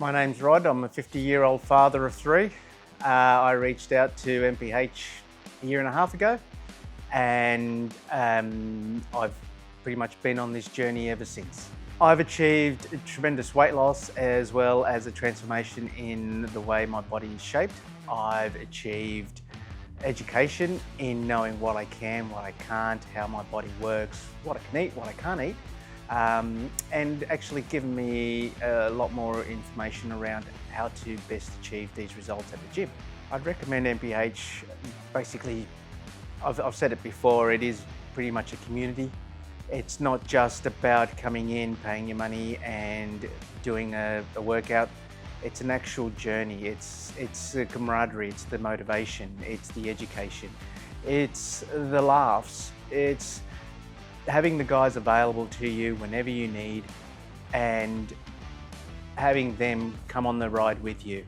My name's Rod. I'm a 50-year-old father of three. I reached out to MPH a year and a half ago, and I've pretty much been on this journey ever since. I've achieved tremendous weight loss as well as a transformation in the way my body is shaped. I've achieved education in knowing what I can, what I can't, how my body works, what I can eat, what I can't eat. And actually given me a lot more information around how to best achieve these results at the gym. I'd recommend MPH. Basically, I've said it before, it is pretty much a community. It's not just about coming in, paying your money and doing a workout. It's an actual journey. It's the camaraderie, it's the motivation, it's the education, it's the laughs, it's having the guys available to you whenever you need and having them come on the ride with you.